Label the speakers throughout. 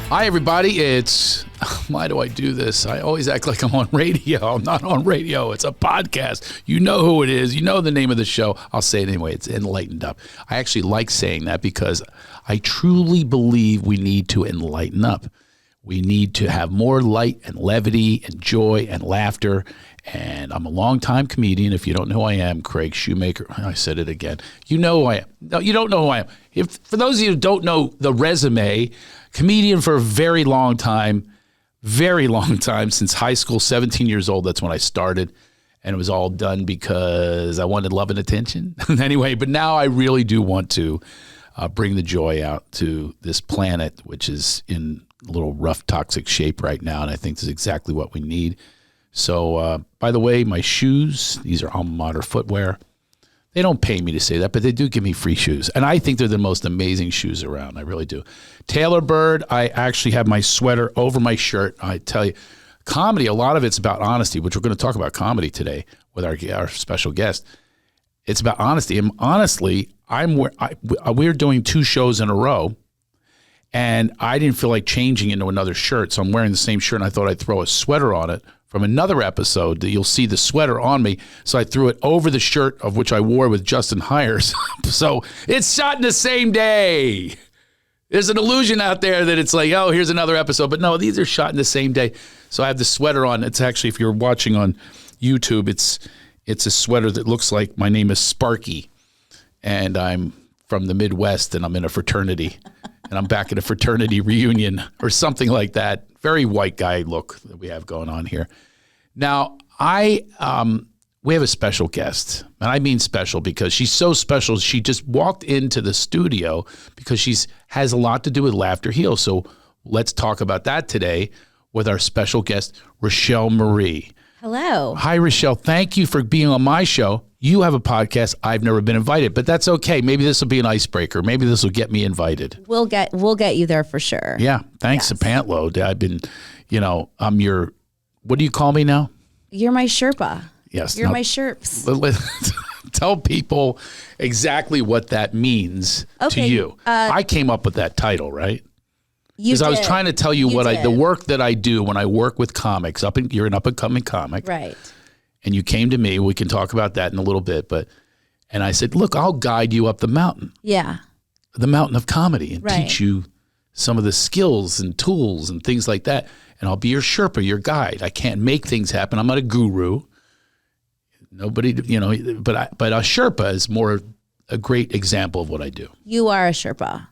Speaker 1: Hi, everybody. Why do I do this? I always act like I'm on radio. I'm not on radio. It's a podcast. You know who it is. You know the name of the show. I'll say it anyway. It's Enlightened Up. I actually like saying that because I truly believe we need to enlighten up. We need to have more light and levity and joy and laughter. And I'm a longtime comedian. If you don't know who I am, Craig Shoemaker. I said it again. You know who I am. No, you don't know who I am. For those of you who don't know the resume, comedian for a very long time, since high school, 17 years old. That's when I started. And it was all done because I wanted love and attention. Anyway, but now I really do want to bring the joy out to this planet, which is in a little rough, toxic shape right now. And I think this is exactly what we need. So, by the way, my shoes, these are alma mater footwear. They don't pay me to say that, but they do give me free shoes. And I think they're the most amazing shoes around. I really do. Taylor Bird, I actually have my sweater over my shirt. I tell you, comedy, a lot of it's about honesty, which we're going to talk about comedy today with our special guest. It's about honesty. And honestly, we're doing 2 shows in a row, and I didn't feel like changing into another shirt. So I'm wearing the same shirt, and I thought I'd throw a sweater on it from another episode that you'll see the sweater on me. So I threw it over the shirt of which I wore with Justin Hires. So it's shot in the same day. There's an illusion out there that it's like, oh, here's another episode. But no, these are shot in the same day. So I have the sweater on. It's actually, if you're watching on YouTube, it's a sweater that looks like my name is Sparky. And I'm from the Midwest, and I'm in a fraternity. And I'm back at a fraternity reunion or something like that. Very white guy look that we have going on here. Now, we have a special guest. And I mean special because she's so special. She just walked into the studio because has a lot to do with Laughter Heals. So let's talk about that today with our special guest, Rochelle Marie.
Speaker 2: Hello.
Speaker 1: Hi, Rochelle. Thank you for being on my show. You have a podcast. I've never been invited, but that's okay. Maybe this will be an icebreaker. Maybe this will get me invited.
Speaker 2: We'll get you there for sure.
Speaker 1: Yeah. Thanks, yes. Pantload. I've been, I'm your, what do you call me now?
Speaker 2: You're my Sherpa.
Speaker 1: Yes.
Speaker 2: You're my Sherps.
Speaker 1: Tell people exactly what that means to you. I came up with that title, right? Because I was trying to tell you the work that I do when I work with comics. You're an up-and-coming comic.
Speaker 2: Right.
Speaker 1: And you came to me. We can talk about that in a little bit. And I said, look, I'll guide you up the mountain.
Speaker 2: Yeah.
Speaker 1: The mountain of comedy and teach you some of the skills and tools and things like that. And I'll be your Sherpa, your guide. I can't make things happen. I'm not a guru. Nobody, but a Sherpa is more a great example of what I do.
Speaker 2: You are a Sherpa.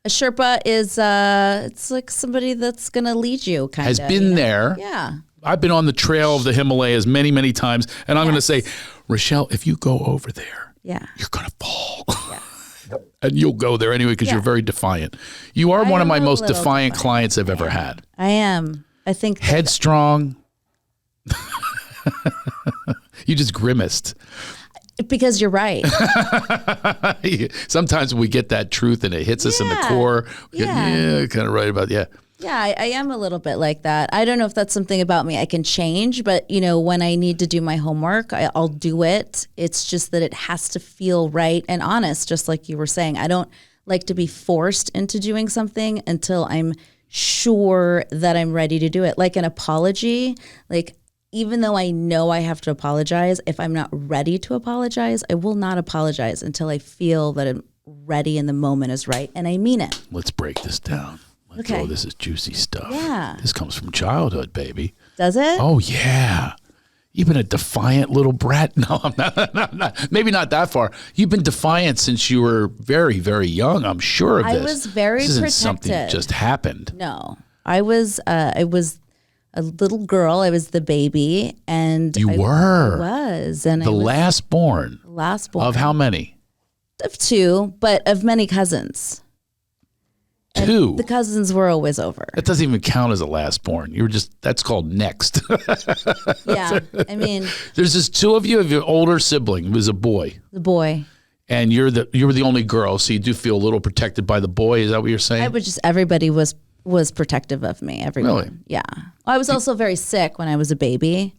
Speaker 2: A Sherpa is it's like somebody that's going to lead you, kind of.
Speaker 1: Has been there.
Speaker 2: Yeah.
Speaker 1: I've been on the trail of the Himalayas many, many times, and I'm going to say, Rochelle, if you go over there, you're going to fall. Yeah. And you'll go there anyway because you're very defiant. You are one of my most defiant clients I've ever had.
Speaker 2: I am. I think
Speaker 1: headstrong. You just grimaced.
Speaker 2: Because you're right.
Speaker 1: Sometimes when we get that truth and it hits us in the core, kind of right about, Yeah,
Speaker 2: I am a little bit like that. I don't know if that's something about me I can change, but, when I need to do my homework, I'll do it. It's just that it has to feel right and honest, just like you were saying. I don't like to be forced into doing something until I'm sure that I'm ready to do it. Like an apology, even though I know I have to apologize, if I'm not ready to apologize, I will not apologize until I feel that I'm ready and the moment is right, and I mean it.
Speaker 1: Let's break this down. Oh, this is juicy stuff.
Speaker 2: Yeah.
Speaker 1: This comes from childhood, baby.
Speaker 2: Does it?
Speaker 1: Oh, yeah. You've been a defiant little brat. No, I'm not. Maybe not that far. You've been defiant since you were very, very young. I'm sure of this.
Speaker 2: I was very protected.
Speaker 1: This isn't something that just happened.
Speaker 2: No. I was a little girl. I was the baby, and
Speaker 1: I
Speaker 2: was, and
Speaker 1: the last born. Of how many?
Speaker 2: Of 2, but of many cousins.
Speaker 1: 2.
Speaker 2: And the cousins were always over.
Speaker 1: That doesn't even count as a last born. That's called next.
Speaker 2: Yeah, I mean,
Speaker 1: there's just 2 of you. Of your older sibling who was a boy.
Speaker 2: The boy.
Speaker 1: And you were the only girl, so you do feel a little protected by the boy. Is that what you're saying?
Speaker 2: Everybody was protective of me. Everyone.
Speaker 1: Really?
Speaker 2: Yeah. I was also very sick when I was a baby.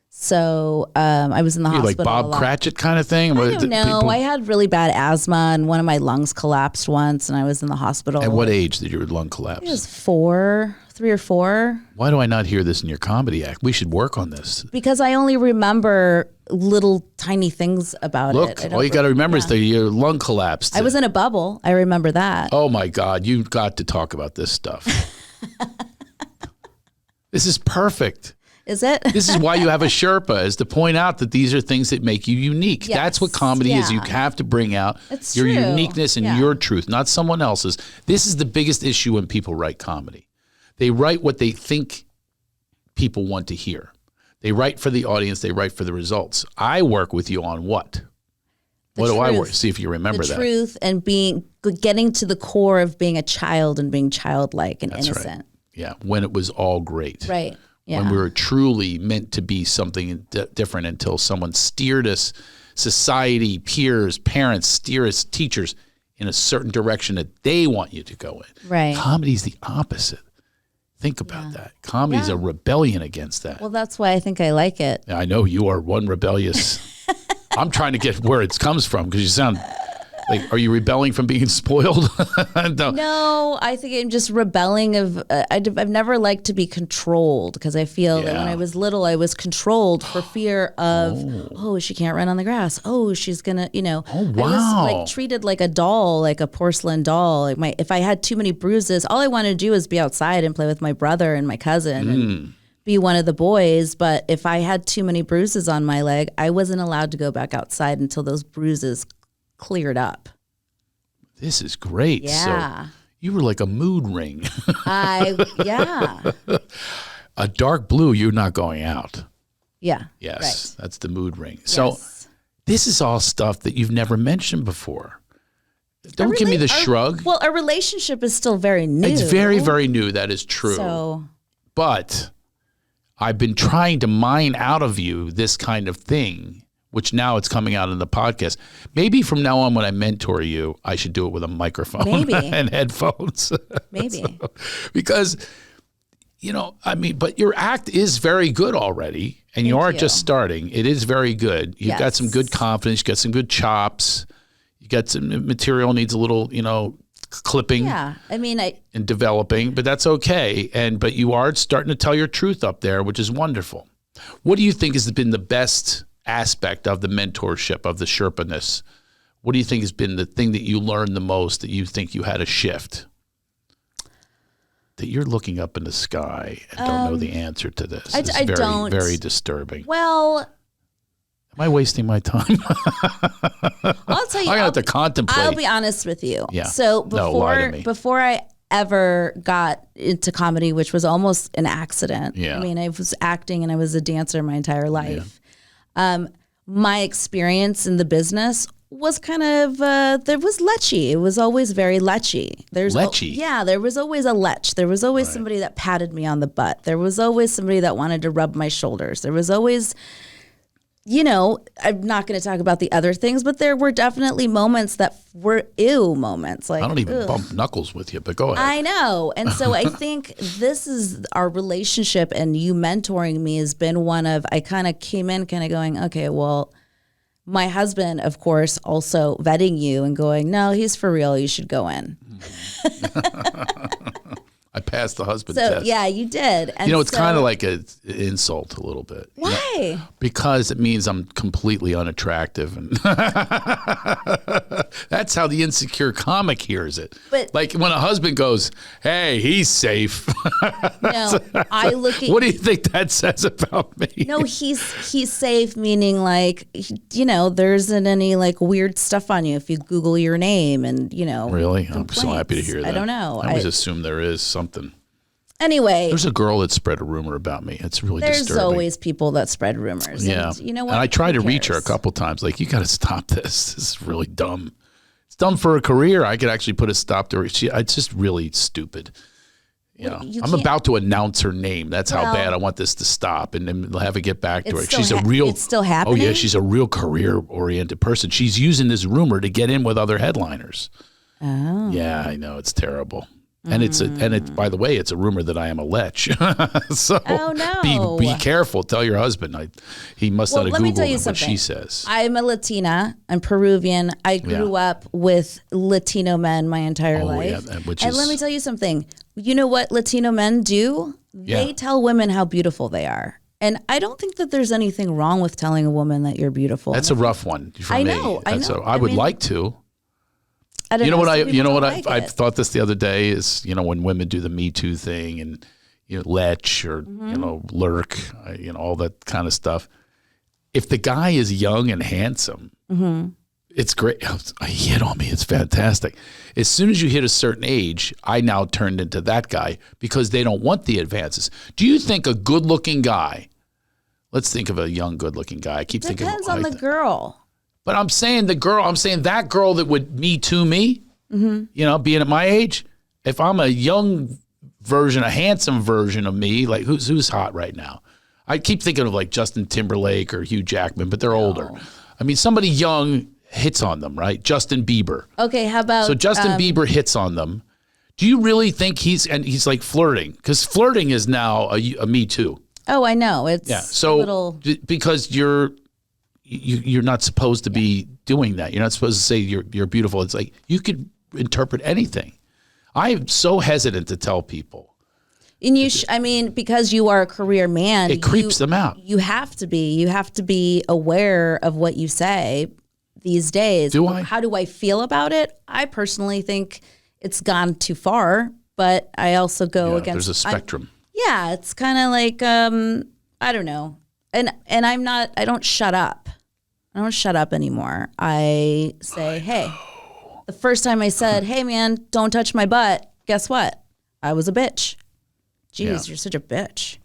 Speaker 2: So I was in the hospital.
Speaker 1: Like Bob Cratchit kind of thing?
Speaker 2: I don't know. I had really bad asthma, and one of my lungs collapsed once, and I was in the hospital.
Speaker 1: At what age did your lung collapse?
Speaker 2: It was 3 or 4.
Speaker 1: Why do I not hear this in your comedy act? We should work on this.
Speaker 2: Because I only remember little tiny things about it.
Speaker 1: Look, all you got to remember is that your lung collapsed.
Speaker 2: I was in a bubble. I remember that.
Speaker 1: Oh my God, you've got to talk about this stuff. This is perfect.
Speaker 2: Is it?
Speaker 1: This is why you have a Sherpa, is to point out that these are things that make you unique.
Speaker 2: Yes.
Speaker 1: That's what comedy is. You have to bring out your uniqueness and your truth, not someone else's. This is the biggest issue when people write comedy. They write what they think people want to hear. They write for the audience. They write for the results. I work with you on what? What do I work? See if you remember that.
Speaker 2: The truth and getting to the core of being a child and being childlike and innocent.
Speaker 1: Right. Yeah, when it was all great.
Speaker 2: Right. Yeah.
Speaker 1: When we were truly meant to be something different until someone steered us, society, peers, parents, steer us, teachers, in a certain direction that they want you to go in.
Speaker 2: Right.
Speaker 1: Comedy's the opposite. Think about that. Comedy's a rebellion against that.
Speaker 2: Well, that's why I think I like it.
Speaker 1: I know you are one rebellious. I'm trying to get where it comes from because you sound like, are you rebelling from being spoiled?
Speaker 2: No, I think I'm just rebelling I've never liked to be controlled because I feel that when I was little, I was controlled for fear of, she can't run on the grass. Oh, she's going to,
Speaker 1: Oh, wow.
Speaker 2: I was like treated like a doll, like a porcelain doll. Like if I had too many bruises, all I wanted to do was be outside and play with my brother and my cousin and be one of the boys. But if I had too many bruises on my leg, I wasn't allowed to go back outside until those bruises cleared up.
Speaker 1: This is great.
Speaker 2: Yeah.
Speaker 1: So you were like a mood ring.
Speaker 2: Yeah.
Speaker 1: A dark blue, you're not going out.
Speaker 2: Yeah.
Speaker 1: Yes.
Speaker 2: Right.
Speaker 1: That's the mood ring. So this is all stuff that you've never mentioned before. Don't give me the shrug.
Speaker 2: Well, our relationship is still very new.
Speaker 1: It's very, very new. That is true.
Speaker 2: So,
Speaker 1: but I've been trying to mine out of you this kind of thing, which now it's coming out in the podcast. Maybe from now on when I mentor you, I should do it with a microphone and headphones.
Speaker 2: Maybe.
Speaker 1: Because, but your act is very good already, and you are just starting. It is very good. You've got some good confidence. You've got some good chops. You got some material needs a little, clipping.
Speaker 2: Yeah.
Speaker 1: And developing, but that's okay. But you are starting to tell your truth up there, which is wonderful. What do you think has been the best aspect of the mentorship, of the Sherpa-ness? What do you think has been the thing that you learned the most, that you think you had a shift? That you're looking up in the sky and don't know the answer to this. It's very, very disturbing.
Speaker 2: Well,
Speaker 1: am I wasting my time?
Speaker 2: I'll tell you.
Speaker 1: I have to contemplate.
Speaker 2: I'll be honest with you.
Speaker 1: Yeah.
Speaker 2: So
Speaker 1: lie to me.
Speaker 2: before I ever got into comedy, which was almost an accident.
Speaker 1: Yeah.
Speaker 2: I was acting and I was a dancer my entire life. My experience in the business was kind of, there was lechy. It was always very lechy.
Speaker 1: Lechy?
Speaker 2: There was always a lech. There was always somebody that patted me on the butt. There was always somebody that wanted to rub my shoulders. There was always, I'm not going to talk about the other things, but there were definitely moments that were ew moments. Like,
Speaker 1: I don't even bump knuckles with you, but go ahead.
Speaker 2: I know. And so I think this is our relationship, and you mentoring me has been one of, I kind of came in kind of going, okay, well, my husband, of course, also vetting you and going, no, he's for real. You should go in.
Speaker 1: I passed the husband test.
Speaker 2: Yeah, you did. And
Speaker 1: it's kind of like an insult a little bit.
Speaker 2: Why?
Speaker 1: Because it means I'm completely unattractive. And that's how the insecure comic hears it.
Speaker 2: But
Speaker 1: like when a husband goes, hey, he's safe.
Speaker 2: No, I look at
Speaker 1: what do you think that says about me?
Speaker 2: No, he's safe, meaning like, there isn't any like weird stuff on you if you Google your name and,
Speaker 1: Really? I'm so happy to hear that.
Speaker 2: I don't know.
Speaker 1: I always assume there is something.
Speaker 2: Anyway.
Speaker 1: There's a girl that spread a rumor about me. It's really disturbing.
Speaker 2: There's always people that spread rumors.
Speaker 1: Yeah.
Speaker 2: And you know what?
Speaker 1: And I tried to reach her a couple times. Like, you got to stop this. This is really dumb. It's dumb for a career. I could actually put a stop to her. It's just really stupid. I'm about to announce her name. That's how bad I want this to stop, and then have it get back to her. She's
Speaker 2: it's still happening?
Speaker 1: Oh, yeah. She's a real career-oriented person. She's using this rumor to get in with other headliners.
Speaker 2: Oh.
Speaker 1: Yeah, I know. It's terrible. And by the way, it's a rumor that I am a lech. So
Speaker 2: Oh, no.
Speaker 1: be careful. Tell your husband. He must not have
Speaker 2: let me tell
Speaker 1: Googled
Speaker 2: you
Speaker 1: what
Speaker 2: something.
Speaker 1: she says.
Speaker 2: I'm a Latina. I'm Peruvian. I grew up with Latino men my entire life.
Speaker 1: Yeah,
Speaker 2: and let me tell you something. You know what Latino men do? They tell women how beautiful they are. And I don't think that there's anything wrong with telling a woman that you're beautiful.
Speaker 1: That's a rough one for me.
Speaker 2: I know.
Speaker 1: I would like to.
Speaker 2: I don't
Speaker 1: You know what I
Speaker 2: like
Speaker 1: thought this the other day is, when women do the Me Too thing and, lech or, lurk, all that kind of stuff. If the guy is young and handsome, it's great. He hit on me. It's fantastic. As soon as you hit a certain age, I now turned into that guy because they don't want the advances. Do you think a good-looking guy, let's think of a young, good-looking guy. I keep thinking.
Speaker 2: Depends on the girl.
Speaker 1: But I'm saying that girl that would Me Too me, being at my age, if I'm a young version, a handsome version of me, like who's hot right now? I keep thinking of like Justin Timberlake or Hugh Jackman, but they're older. I mean, somebody young hits on them, right? Justin Bieber.
Speaker 2: Okay, how about...
Speaker 1: So Justin Bieber hits on them. Do you really think he's like flirting? Because flirting is now a Me Too.
Speaker 2: Oh, I know. It's
Speaker 1: so because you're not supposed to be doing that. You're not supposed to say you're beautiful. It's like you could interpret anything. I'm so hesitant to tell people.
Speaker 2: And because you are a career man,
Speaker 1: it creeps them out.
Speaker 2: You have to be. You have to be aware of what you say these days.
Speaker 1: Do I?
Speaker 2: How do I feel about it? I personally think it's gone too far, but I also go against.
Speaker 1: There's a spectrum.
Speaker 2: It's kind of like I don't know. And I don't shut up. I don't shut up anymore. I say, hey. The first time I said, hey man, don't touch my butt, guess what? I was a bitch. Jeez, you're such a bitch.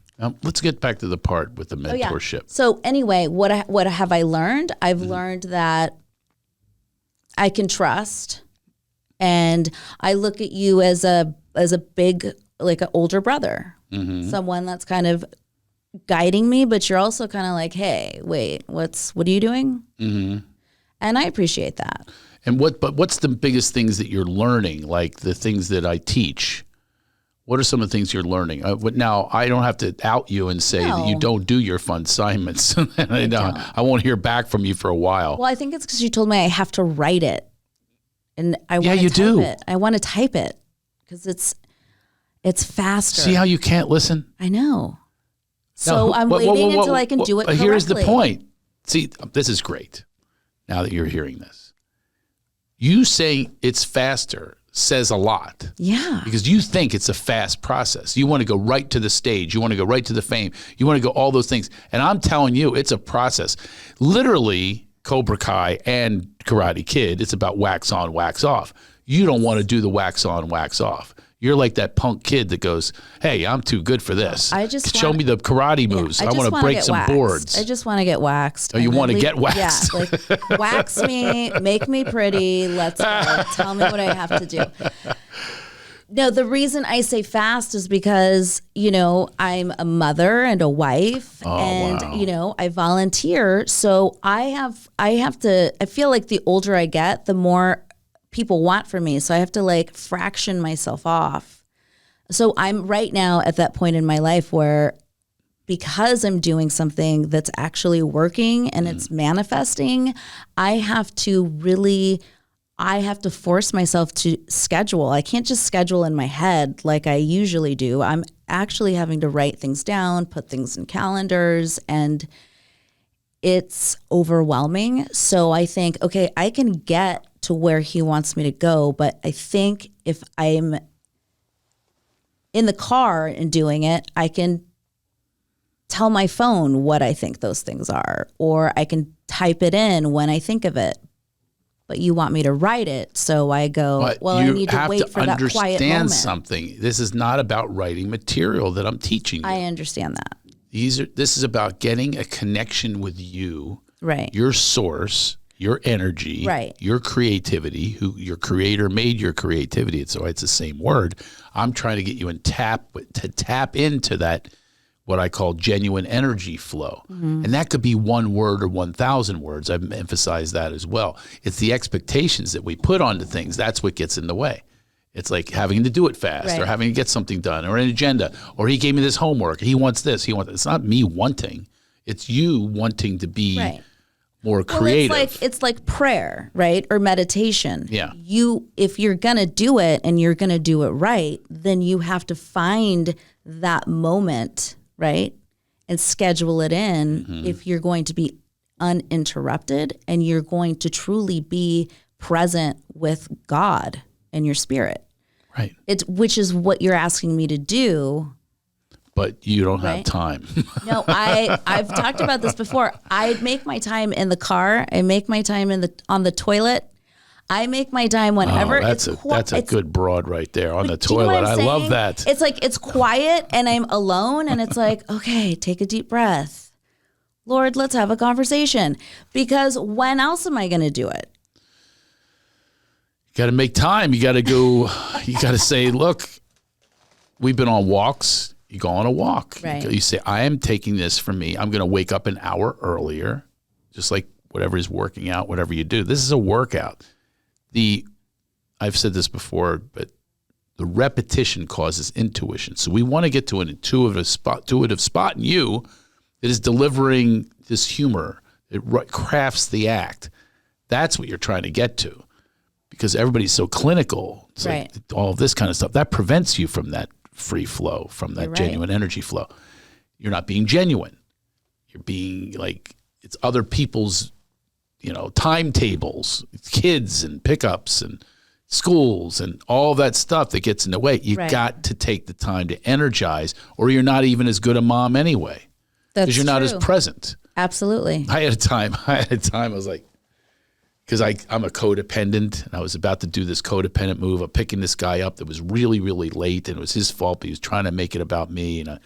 Speaker 1: Let's get back to the part with the mentorship.
Speaker 2: So anyway, what have I learned? I've learned that I can trust, and I look at you as a big, like an older brother, someone that's kind of guiding me, but you're also kind of like, hey, wait, what are you doing? And I appreciate that.
Speaker 1: And what's the biggest things that you're learning? Like the things that I teach. What are some of the things you're learning? Now, I don't have to out you and say that you don't do your fun assignments. I won't hear back from you for a while.
Speaker 2: Well, I think it's because you told me I have to write it. And I want to type it. I want to type it because it's faster.
Speaker 1: See how you can't listen?
Speaker 2: I know. So I'm waiting until I can do it correctly.
Speaker 1: Here's the point. See, this is great now that you're hearing this. You saying it's faster says a lot.
Speaker 2: Yeah.
Speaker 1: Because you think it's a fast process. You want to go right to the stage. You want to go right to the fame. You want to go all those things. And I'm telling you, it's a process. Literally, Cobra Kai and Karate Kid, it's about wax on, wax off. You don't want to do the wax on, wax off. You're like that punk kid that goes, hey, I'm too good for this. Show me the karate moves. I want to break some boards.
Speaker 2: I just want to get waxed.
Speaker 1: Oh, you want to get waxed?
Speaker 2: Yeah, like wax me, make me pretty. Let's go. Tell me what I have to do. No, the reason I say fast is because, I'm a mother and a wife and, I volunteer. So I feel like the older I get, the more people want from me. So I have to fraction myself off. So I'm right now at that point in my life where because I'm doing something that's actually working and it's manifesting, I have to force myself to schedule. I can't just schedule in my head like I usually do. I'm actually having to write things down, put things in calendars, and it's overwhelming. So I think, okay, I can get to where he wants me to go, but I think if I'm in the car and doing it, I can tell my phone what I think those things are, or I can type it in when I think of it. But you want me to write it, so I go, I need to wait for that quiet moment. You have to understand something.
Speaker 1: This is not about writing material that I'm teaching you.
Speaker 2: I understand that.
Speaker 1: This is about getting a connection with you,
Speaker 2: right?
Speaker 1: Your source, your energy,
Speaker 2: right?
Speaker 1: Your creativity, who your creator made your creativity. So it's the same word. I'm trying to get you to tap into that, what I call genuine energy flow. And that could be 1 word or 1,000 words. I've emphasized that as well. It's the expectations that we put onto things. That's what gets in the way. It's like having to do it fast or having to get something done or an agenda, or he gave me this homework. He wants this. He wants. It's not me wanting. It's you wanting to be more creative.
Speaker 2: Well, it's like prayer, right? Or meditation.
Speaker 1: Yeah.
Speaker 2: If you're going to do it and you're going to do it right, then you have to find that moment, right? And schedule it in if you're going to be uninterrupted and you're going to truly be present with God and your spirit.
Speaker 1: Right.
Speaker 2: Which is what you're asking me to do.
Speaker 1: But you don't have time.
Speaker 2: No, I've talked about this before. I make my time in the car. I make my time on the toilet. I make my time whenever.
Speaker 1: That's a good broad right there on the toilet. I love that.
Speaker 2: It's like it's quiet and I'm alone and it's like, okay, take a deep breath. Lord, let's have a conversation. Because when else am I going to do it?
Speaker 1: You got to make time. You got to go. You got to say, look, we've been on walks. You go on a walk.
Speaker 2: Right.
Speaker 1: You say, I am taking this for me. I'm going to wake up an hour earlier, just like whatever is working out, whatever you do. This is a workout. I've said this before, but the repetition causes intuition. So we want to get to an intuitive spot in you that is delivering this humor. It crafts the act. That's what you're trying to get to. Because everybody's so clinical, it's like all of this kind of stuff, that prevents you from that free flow, from that genuine energy flow. You're not being genuine. You're being like, it's other people's, timetables, kids and pickups and schools and all that stuff that gets in the way. You got to take the time to energize, or you're not even as good a mom anyway. Because you're not as present.
Speaker 2: Absolutely.
Speaker 1: I had a time I was like, because I'm a codependent, and I was about to do this codependent move of picking this guy up that was really, really late, and it was his fault, but he was trying to make it about me, and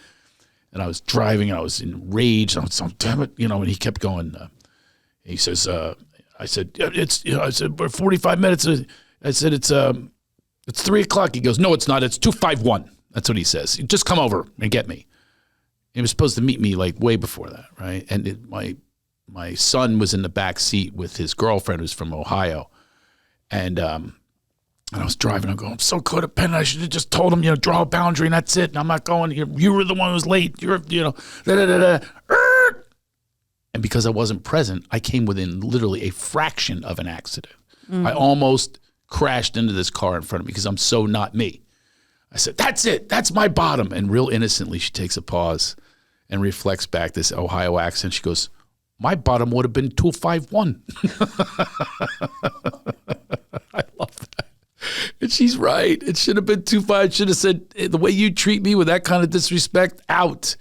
Speaker 1: I was driving, and I was enraged, and I was like, damn it, and he kept going. He says, I said, we're 45 minutes. I said, it's 3 o'clock. He goes, no, it's not. It's 2:51. That's what he says. Just come over and get me. He was supposed to meet me like way before that, right? And my son was in the back seat with his girlfriend who's from Ohio. And I was driving. I'm going, I'm so codependent. I should have just told him, draw a boundary and that's it. And I'm not going. You were the one who was late. You're, da-da-da-da. And because I wasn't present, I came within literally a fraction of an accident. I almost crashed into this car in front of me because I'm so not me. I said, that's it. That's my bottom. And real innocently, she takes a pause and reflects back this Ohio accent. She goes, my bottom would have been 251. I love that. And she's right. It should have been 25. Should have said, the way you treat me with that kind of disrespect, out.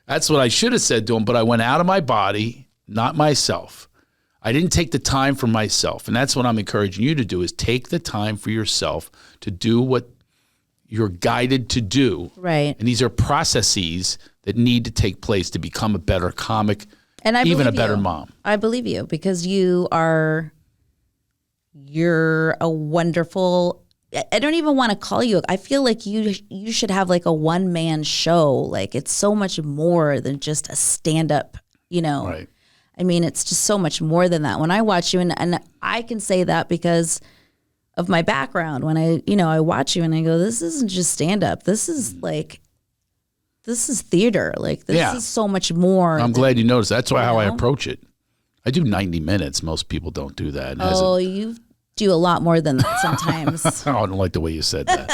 Speaker 1: That's what I should have said to him, but I went out of my body, not myself. I didn't take the time for myself. And that's what I'm encouraging you to do, is take the time for yourself to do what you're guided to do.
Speaker 2: Right.
Speaker 1: And these are processes that need to take place to become a better comic,
Speaker 2: and
Speaker 1: even a better mom.
Speaker 2: I believe you, because you're a wonderful, I don't even want to call you, I feel like you should have like a one-man show. Like, it's so much more than just a stand-up,
Speaker 1: Right.
Speaker 2: I mean, it's just so much more than that. When I watch you, and I can say that because of my background, when I watch you and I go, this isn't just stand-up. This is theater. Like, this is so much more.
Speaker 1: I'm glad you noticed. That's how I approach it. I do 90 minutes. Most people don't do that.
Speaker 2: You do a lot more than that sometimes.
Speaker 1: I don't like the way you said that.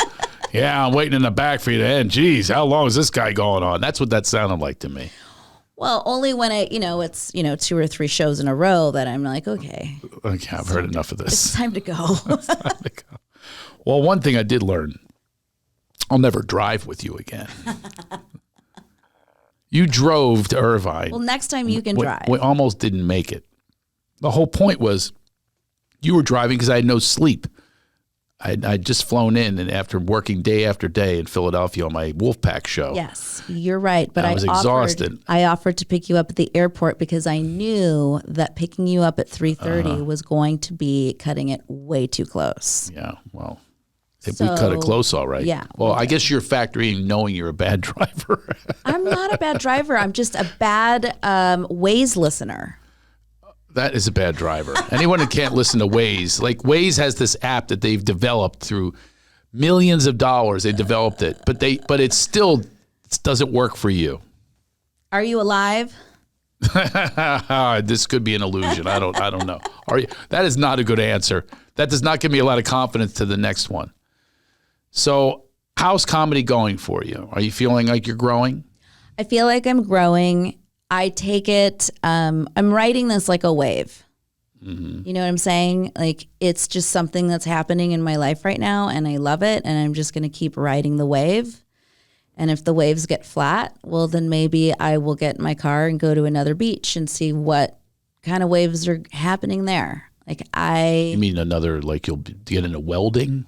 Speaker 1: Yeah, I'm waiting in the back for you to end. Geez, how long is this guy going on? That's what that sounded like to me.
Speaker 2: Well, only when it's 2 or 3 shows in a row that I'm like, okay.
Speaker 1: Okay, I've heard enough of this.
Speaker 2: It's time to go.
Speaker 1: It's time to go. Well, one thing I did learn, I'll never drive with you again. You drove to Irvine.
Speaker 2: Well, next time you can drive.
Speaker 1: We almost didn't make it. The whole point was you were driving because I had no sleep. I'd just flown in, and after working day after day in Philadelphia on my Wolfpack show.
Speaker 2: Yes, you're right. But
Speaker 1: I was exhausted.
Speaker 2: I offered to pick you up at the airport because I knew that picking you up at 3:30 was going to be cutting it way too close.
Speaker 1: Yeah, well, we cut it close all right.
Speaker 2: Yeah.
Speaker 1: Well, I guess you're factoring knowing you're a bad driver.
Speaker 2: I'm not a bad driver. I'm just a bad Waze listener.
Speaker 1: That is a bad driver. Anyone who can't listen to Waze, like Waze has this app that they've developed through Millions of dollars. They developed it, but it still doesn't work for you.
Speaker 2: Are you alive?
Speaker 1: This could be an illusion. I don't know. Are you? That is not a good answer. That does not give me a lot of confidence to the next one. So, how's comedy going for you? Are you feeling like you're growing?
Speaker 2: I feel like I'm growing. I take it, I'm riding this like a wave. You know what I'm saying? Like, it's just something that's happening in my life right now, and I love it, and I'm just going to keep riding the wave. And if the waves get flat, well, then maybe I will get in my car and go to another beach and see what kind of waves are happening there.
Speaker 1: You mean another, like you'll get into welding?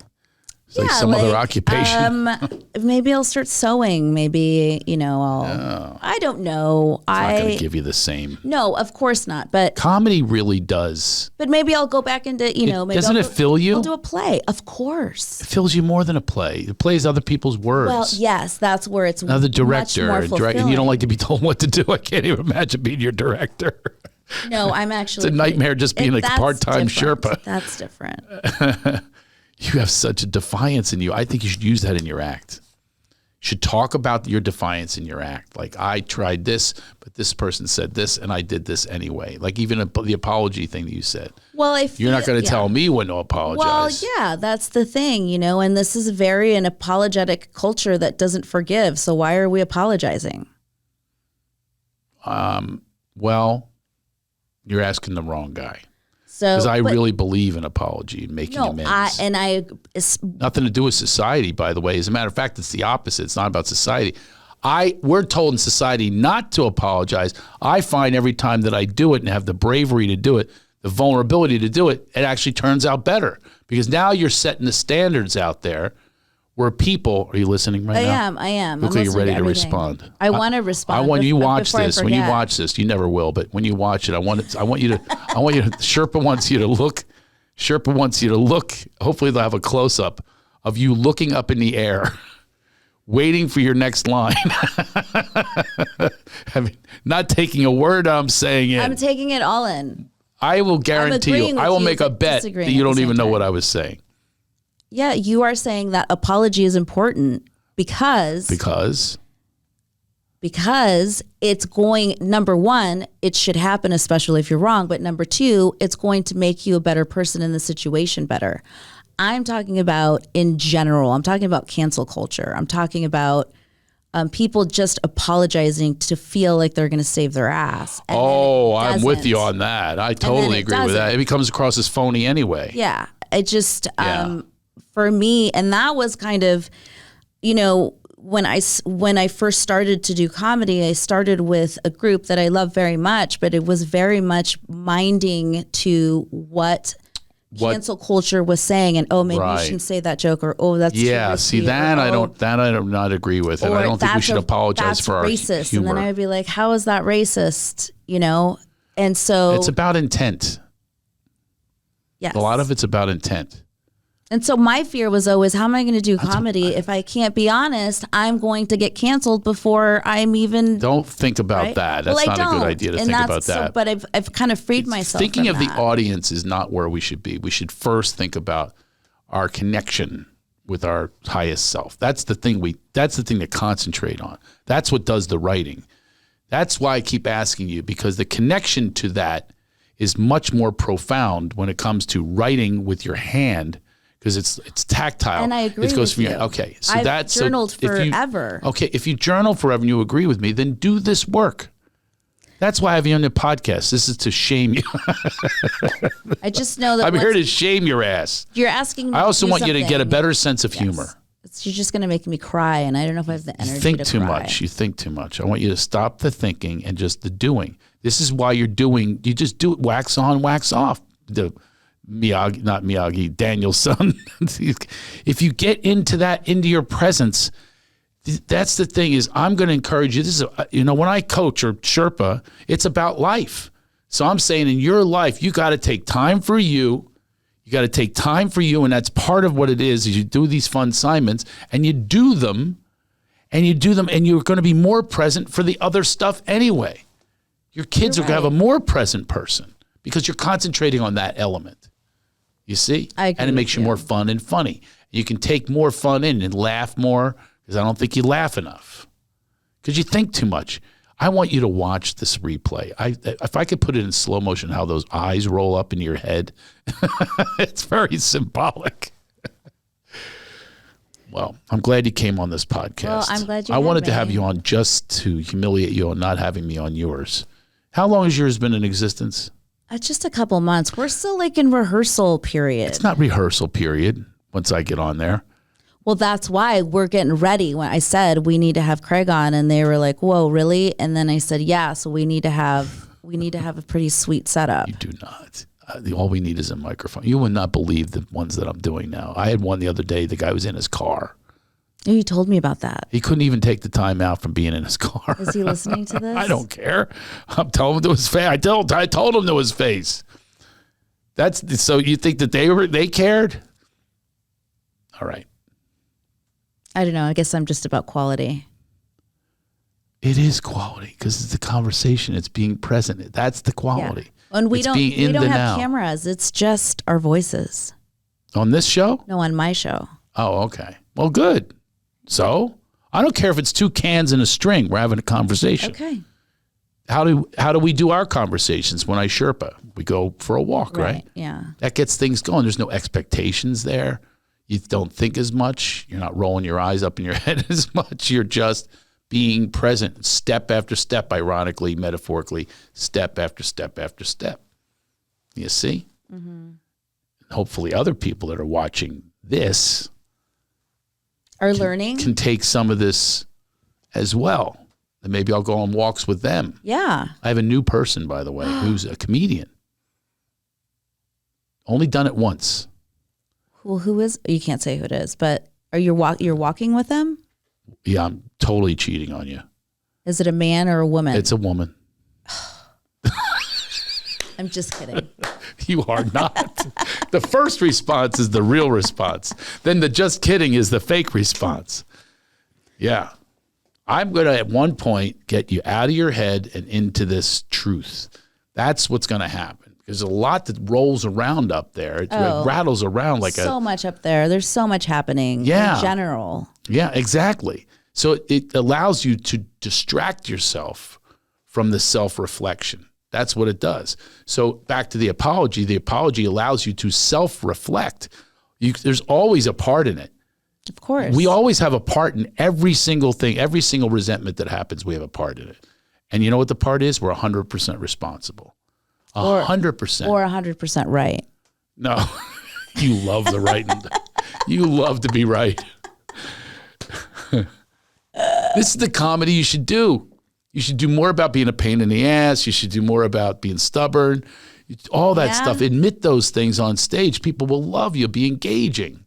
Speaker 1: It's like some other occupation?
Speaker 2: Maybe I'll start sewing. Maybe, I don't know.
Speaker 1: It's not going to give you the same.
Speaker 2: No, of course not. But
Speaker 1: comedy really does.
Speaker 2: But maybe I'll go back into, maybe
Speaker 1: doesn't it fill you?
Speaker 2: I'll do a play. Of course.
Speaker 1: It fills you more than a play. It plays other people's words.
Speaker 2: Well, yes, that's where it's
Speaker 1: now the director,
Speaker 2: much more
Speaker 1: and you don't like to be told what to do. I can't even imagine being your director.
Speaker 2: No, I'm actually.
Speaker 1: It's a nightmare just being a part-time Sherpa.
Speaker 2: That's different.
Speaker 1: You have such a defiance in you. I think you should use that in your act. You should talk about your defiance in your act. Like, I tried this, but this person said this, and I did this anyway. Like, even the apology thing that you said.
Speaker 2: Well, if
Speaker 1: you're not going to tell me when to apologize.
Speaker 2: Well, yeah, that's the thing, and this is very an apologetic culture that doesn't forgive. So why are we apologizing?
Speaker 1: Well, you're asking the wrong guy. Because I really believe in apology and making amends. Nothing to do with society, by the way. As a matter of fact, it's the opposite. It's not about society. We're told in society not to apologize. I find every time that I do it and have the bravery to do it, the vulnerability to do it, it actually turns out better. Because now you're setting the standards out there where people, are you listening right now?
Speaker 2: I am.
Speaker 1: Look like you're ready to respond.
Speaker 2: I want to respond.
Speaker 1: I want you watch this. When you watch this, you never will, but when you watch it, I want you to, Sherpa wants you to look, hopefully they'll have a close up of you looking up in the air, waiting for your next line. Not taking a word I'm saying in.
Speaker 2: I'm taking it all in.
Speaker 1: I will guarantee you, I will make a bet that you don't even know what I was saying.
Speaker 2: Yeah, you are saying that apology is important because it's going, number one, it should happen, especially if you're wrong. But number two, it's going to make you a better person in the situation better. I'm talking about in general. I'm talking about cancel culture. I'm talking about people just apologizing to feel like they're going to save their ass.
Speaker 1: I'm with you on that. I totally agree with that. It becomes across as phony anyway.
Speaker 2: Yeah, it just... for me, and that was kind of, when I first started to do comedy, I started with a group that I love very much, but it was very much minding to what cancel culture was saying, and maybe you shouldn't say that joke, or that's too risky,
Speaker 1: I do not agree with, and I don't think we should apologize for our
Speaker 2: racist.
Speaker 1: humor.
Speaker 2: And then I'd be like, how is that racist? And so
Speaker 1: it's about intent.
Speaker 2: Yes,
Speaker 1: a lot of it's about intent.
Speaker 2: And so my fear was always, how am I going to do comedy if I can't be honest? I'm going to get canceled before I'm even.
Speaker 1: Don't think about that. That's not a good idea to think about that.
Speaker 2: But I've kind of freed myself.
Speaker 1: Thinking of the audience is not where we should be. We should first think about our connection with our highest self. That's the thing to concentrate on. That's what does the writing. That's why I keep asking you, because the connection to that is much more profound when it comes to writing with your hand. Because it's tactile.
Speaker 2: And I agree with you.
Speaker 1: Okay, so
Speaker 2: I've journaled forever.
Speaker 1: If you journal forever and you agree with me, then do this work. That's why I have you on the podcast. This is to shame you.
Speaker 2: I just know that
Speaker 1: I'm here to shame your ass.
Speaker 2: You're asking me.
Speaker 1: I also want you to get a better sense of humor.
Speaker 2: You're just going to make me cry, and I don't know if I have the energy to cry.
Speaker 1: You think too much. I want you to stop the thinking and just the doing. This is why you're doing. You just do it. Wax on, wax off. Daniel's-son. If you get into your presence, that's the thing is I'm going to encourage you. This is, when I coach or Sherpa, it's about life. So I'm saying in your life, you got to take time for you. You got to take time for you. And that's part of what it is you do these fun assignments and you do them and you're going to be more present for the other stuff anyway. Your kids are going to have a more present person because you're concentrating on that element. You see?
Speaker 2: I agree
Speaker 1: and it makes
Speaker 2: with
Speaker 1: you
Speaker 2: you.
Speaker 1: more fun and funny. You can take more fun in and laugh more because I don't think you laugh enough because you think too much. I want you to watch this replay. If I could put it in slow motion, how those eyes roll up in your head, it's very symbolic. Well, I'm glad you came on this podcast.
Speaker 2: Well, I'm glad you
Speaker 1: I
Speaker 2: had
Speaker 1: wanted to
Speaker 2: me.
Speaker 1: have you on just to humiliate you on not having me on yours. How long has yours been in existence?
Speaker 2: Just a couple months. We're still like in rehearsal period.
Speaker 1: It's not rehearsal period once I get on there.
Speaker 2: Well, that's why we're getting ready. When I said we need to have Craig on, and they were like, "Whoa, really?" And then I said, "Yeah." So we need to have a pretty sweet setup.
Speaker 1: You do not. All we need is a microphone. You would not believe the ones that I'm doing now. I had one the other day. The guy was in his car.
Speaker 2: Oh, you told me about that.
Speaker 1: He couldn't even take the time out from being in his car.
Speaker 2: Is he listening to this?
Speaker 1: I don't care. I'm telling him to his face. I told him to his face. So you think that they cared? All right.
Speaker 2: I don't know. I guess I'm just about quality.
Speaker 1: It is quality because it's the conversation. It's being present. That's the quality.
Speaker 2: Yeah. And we
Speaker 1: It's
Speaker 2: don't
Speaker 1: being in
Speaker 2: have
Speaker 1: the now.
Speaker 2: cameras. It's just our voices.
Speaker 1: On this show?
Speaker 2: No, on my show.
Speaker 1: Oh, okay. Well, good. So I don't care if it's 2 cans and a string. We're having a conversation.
Speaker 2: Okay.
Speaker 1: How do we do our conversations when I Sherpa? We go for a walk, right?
Speaker 2: Yeah.
Speaker 1: That gets things going. There's no expectations there. You don't think as much. You're not rolling your eyes up in your head as much. You're just being present, step after step, ironically, metaphorically, step after step after step. You see? Mm-hmm. Hopefully other people that are watching this
Speaker 2: Are learning.
Speaker 1: can take some of this as well. And maybe I'll go on walks with them.
Speaker 2: Yeah.
Speaker 1: I have a new person, by the way, who's a comedian. Only done it once.
Speaker 2: Well, who is? You can't say who it is, but are you're walking with them?
Speaker 1: Yeah, I'm totally cheating on you.
Speaker 2: Is it a man or a woman?
Speaker 1: It's a woman.
Speaker 2: I'm just kidding.
Speaker 1: You are not. The first response is the real response. Then the just kidding is the fake response. Yeah. I'm going to, at one point, get you out of your head and into this truth. That's what's going to happen. There's a lot that rolls around up there. It rattles around like
Speaker 2: so much up there. There's so much happening in general.
Speaker 1: Yeah, exactly. So it allows you to distract yourself from the self-reflection. That's what it does. So back to the apology allows you to self-reflect. There's always a part in it.
Speaker 2: Of course.
Speaker 1: We always have a part in every single thing, every single resentment that happens, we have a part in it. And you know what the part is? We're 100% responsible. 100%.
Speaker 2: Or 100% right.
Speaker 1: No, you love the right. You love to be right. This is the comedy you should do. You should do more about being a pain in the ass. You should do more about being stubborn. All that stuff. Admit those things on stage. People will love you. Be engaging.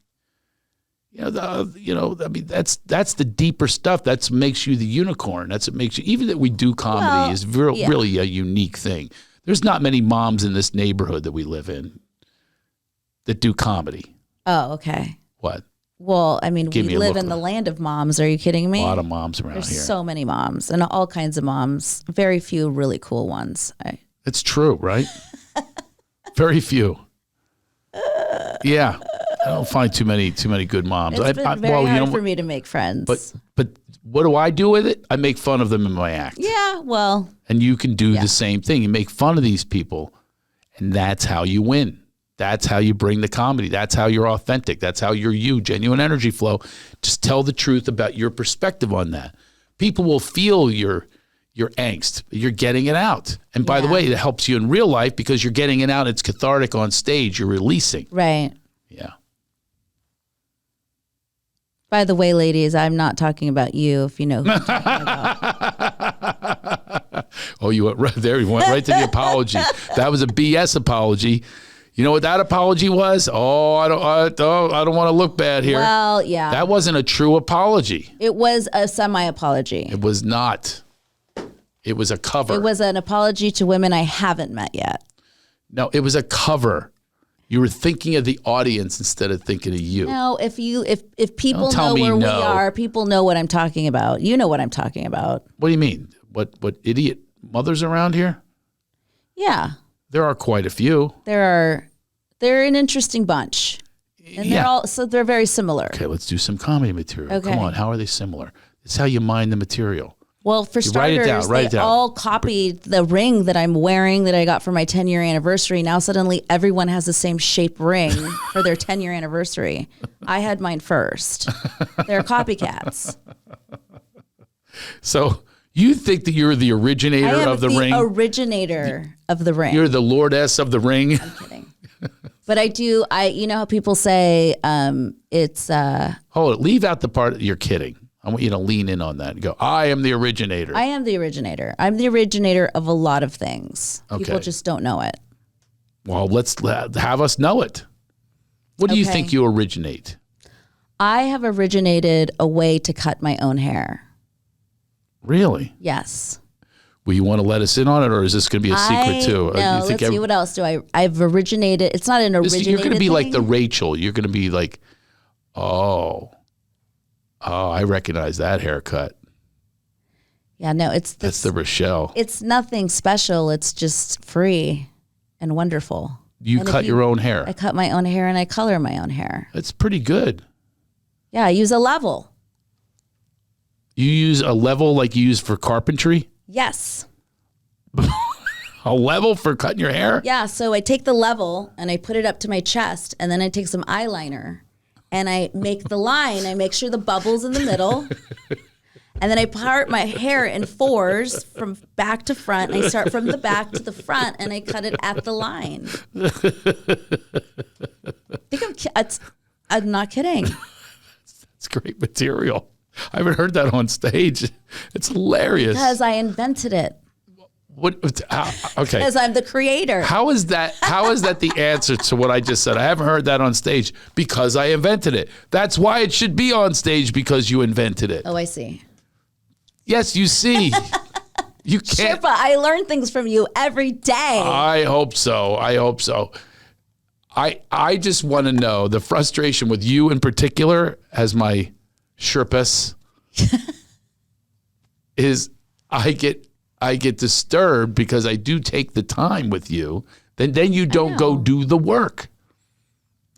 Speaker 1: I mean, that's the deeper stuff. That makes you the unicorn. That's what makes you. Even that we do comedy is really a unique thing. There's not many moms in this neighborhood that we live in that do comedy.
Speaker 2: Oh, okay.
Speaker 1: What?
Speaker 2: Well, I mean, we live in the land of moms. Are you kidding me?
Speaker 1: A lot of moms around
Speaker 2: There's
Speaker 1: here.
Speaker 2: so many moms and all kinds of moms. Very few really cool ones.
Speaker 1: It's true, right? Very few. Yeah. I don't find too many good moms.
Speaker 2: It's been very hard for me to make friends.
Speaker 1: But what do I do with it? I make fun of them in my act.
Speaker 2: Yeah, well.
Speaker 1: And you can do the same thing. You make fun of these people, and that's how you win. That's how you bring the comedy. That's how you're authentic. That's how you're you. Genuine energy flow. Just tell the truth about your perspective on that. People will feel your angst. You're getting it out. And by the way, it helps you in real life because you're getting it out. It's cathartic on stage. You're releasing.
Speaker 2: Right.
Speaker 1: Yeah.
Speaker 2: By the way, ladies, I'm not talking about you, if you know who I'm talking about.
Speaker 1: Oh, you went right there. You went right to the apology. That was a BS apology. You know what that apology was? Oh, I don't want to look bad here.
Speaker 2: Well, yeah.
Speaker 1: That wasn't a true apology.
Speaker 2: It was a semi-apology.
Speaker 1: It was not. It was a cover.
Speaker 2: It was an apology to women I haven't met yet.
Speaker 1: No, it was a cover. You were thinking of the audience instead of thinking of you.
Speaker 2: No, if people know where we are, people know what I'm talking about. You know what I'm talking about.
Speaker 1: What do you mean? What idiot mothers around here?
Speaker 2: Yeah.
Speaker 1: There are quite a few.
Speaker 2: There are They're an interesting bunch. And they're very similar.
Speaker 1: Okay, let's do some comedy material.
Speaker 2: Okay.
Speaker 1: Come on, how are they similar? It's how you mine the material.
Speaker 2: Well, for starters, they all copied the ring that I'm wearing that I got for my 10-year anniversary. Now suddenly everyone has the same shape ring for their 10-year anniversary. I had mine first. They're copycats.
Speaker 1: So you think that you're the originator of the ring?
Speaker 2: Originator of the ring.
Speaker 1: You're the lordess of the ring?
Speaker 2: I'm kidding. But you know how people say it's...
Speaker 1: Hold it. Leave out the part that you're kidding. I want you to lean in on that and go, I am the originator.
Speaker 2: I am the originator. I'm the originator of a lot of things.
Speaker 1: Okay.
Speaker 2: People just don't know it.
Speaker 1: Well, let's have us know it. What do you think you originate?
Speaker 2: I have originated a way to cut my own hair.
Speaker 1: Really?
Speaker 2: Yes.
Speaker 1: Well, you want to let us in on it, or is this going to be a secret too?
Speaker 2: No, let's see. What else do I've originated? It's not an originated
Speaker 1: You're going to be
Speaker 2: thing.
Speaker 1: like the Rachel. You're going to be like, oh, I recognize that haircut.
Speaker 2: Yeah, no,
Speaker 1: that's the Rochelle.
Speaker 2: It's nothing special. It's just free and wonderful.
Speaker 1: You cut your own hair.
Speaker 2: I cut my own hair and I color my own hair.
Speaker 1: That's pretty good.
Speaker 2: Yeah, I use a level.
Speaker 1: You use a level like you use for carpentry?
Speaker 2: Yes.
Speaker 1: A level for cutting your hair?
Speaker 2: Yeah, so I take the level and I put it up to my chest, and then I take some eyeliner and I make the line. I make sure the bubble's in the middle. And then I part my hair in 4s from back to front. And I start from the back to the front and I cut it at the line. I'm not kidding.
Speaker 1: It's great material. I haven't heard that on stage. It's hilarious.
Speaker 2: Because I invented it.
Speaker 1: Okay.
Speaker 2: Because I'm the creator.
Speaker 1: How is that the answer to what I just said? I haven't heard that on stage because I invented it. That's why it should be on stage, because you invented it.
Speaker 2: Oh, I see.
Speaker 1: Yes, you see. You can't.
Speaker 2: Sherpa, I learn things from you every day.
Speaker 1: I hope so. I just want to know the frustration with you in particular as my Sherpas is I get disturbed because I do take the time with you. Then you don't go do the work.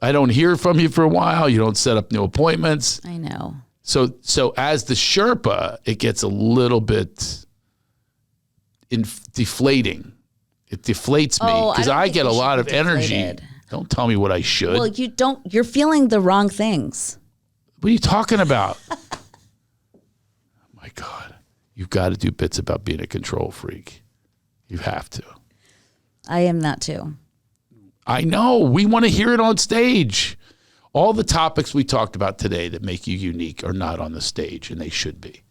Speaker 1: I don't hear from you for a while. You don't set up new appointments.
Speaker 2: I know.
Speaker 1: So as the Sherpa, it gets a little bit deflating. It deflates me because I get a lot of energy. Don't tell me what I should.
Speaker 2: Well, you don't. You're feeling the wrong things.
Speaker 1: What are you talking about? Oh my God. You've got to do bits about being a control freak. You have to.
Speaker 2: I am that too.
Speaker 1: I know. We want to hear it on stage. All the topics we talked about today that make you unique are not on the stage, and they should be.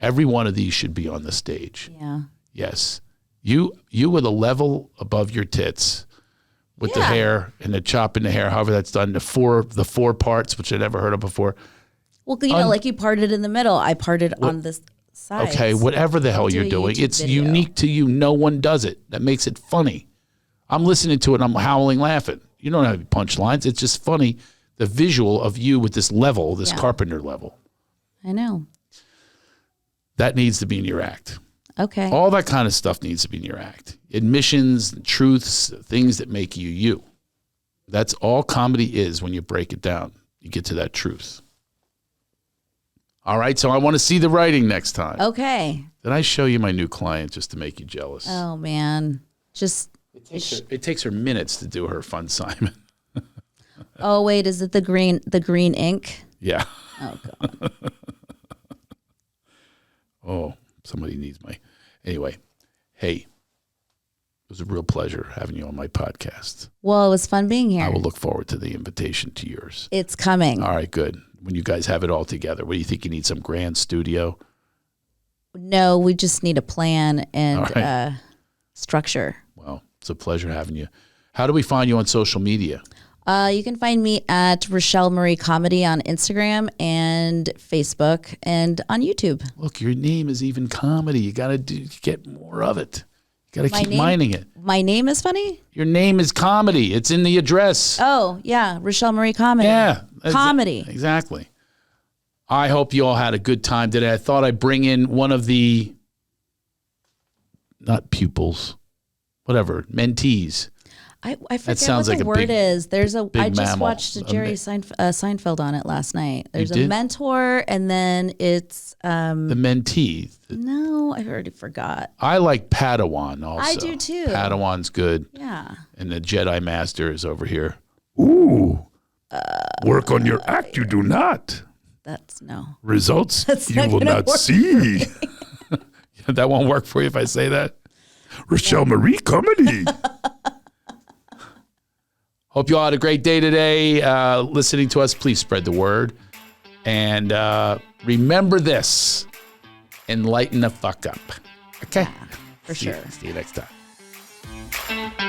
Speaker 1: Every one of these should be on the stage.
Speaker 2: Yeah.
Speaker 1: Yes. You with a level above your tits with the hair and the chopping the hair, however that's done, the four parts, which I never heard of before.
Speaker 2: Well, you know, like you parted in the middle. I parted on this side.
Speaker 1: Okay, whatever the hell you're doing, it's unique to you. No one does it. That makes it funny. I'm listening to it and I'm howling laughing. You don't have any punchlines. It's just funny, the visual of you with this level, this carpenter level.
Speaker 2: I know.
Speaker 1: That needs to be in your act.
Speaker 2: Okay.
Speaker 1: All that kind of stuff needs to be in your act. Admissions, truths, things that make you you. That's all comedy is when you break it down. You get to that truth. All right, so I want to see the writing next time.
Speaker 2: Okay.
Speaker 1: Did I show you my new client just to make you jealous?
Speaker 2: Oh, man.
Speaker 1: It takes her minutes to do her fun Simon.
Speaker 2: Oh, wait, is it the green ink?
Speaker 1: Yeah.
Speaker 2: Oh, God.
Speaker 1: Oh, somebody needs my... Anyway, hey, it was a real pleasure having you on my podcast.
Speaker 2: Well, it was fun being here.
Speaker 1: I will look forward to the invitation to yours.
Speaker 2: It's coming.
Speaker 1: All right, good. When you guys have it all together, what do you think? You need some grand studio?
Speaker 2: No, we just need a plan and structure.
Speaker 1: Well, it's a pleasure having you. How do we find you on social media?
Speaker 2: You can find me at Rochelle Marie Comedy on Instagram and Facebook and on YouTube.
Speaker 1: Look, your name is even comedy. You got to get more of it. You got to keep mining it.
Speaker 2: My name is funny?
Speaker 1: Your name is comedy. It's in the address.
Speaker 2: Oh, yeah. Rochelle Marie Comedy.
Speaker 1: Yeah.
Speaker 2: Comedy.
Speaker 1: Exactly. I hope you all had a good time today. I thought I'd bring in one of the, not pupils, whatever, mentees.
Speaker 2: I forget
Speaker 1: sounds
Speaker 2: what
Speaker 1: like
Speaker 2: the
Speaker 1: a
Speaker 2: word
Speaker 1: big-
Speaker 2: is. There's a. I just
Speaker 1: mammal.
Speaker 2: watched a Jerry Seinfeld on it last night. There's a
Speaker 1: did?
Speaker 2: mentor, and then it's
Speaker 1: The mentee.
Speaker 2: no, I already forgot.
Speaker 1: I like Padawan also.
Speaker 2: I do too.
Speaker 1: Padawan's good.
Speaker 2: Yeah.
Speaker 1: And the Jedi Master is over here. Ooh. Work on your act, you do not.
Speaker 2: That's no.
Speaker 1: Results
Speaker 2: That's
Speaker 1: you
Speaker 2: not
Speaker 1: will
Speaker 2: gonna
Speaker 1: not
Speaker 2: work
Speaker 1: see. That won't work for you if I say that. Rochelle Marie comedy. Hope you all had a great day today listening to us. Please spread the word. And remember this. Enlighten the fuck up. Okay?
Speaker 2: For sure.
Speaker 1: See you next time.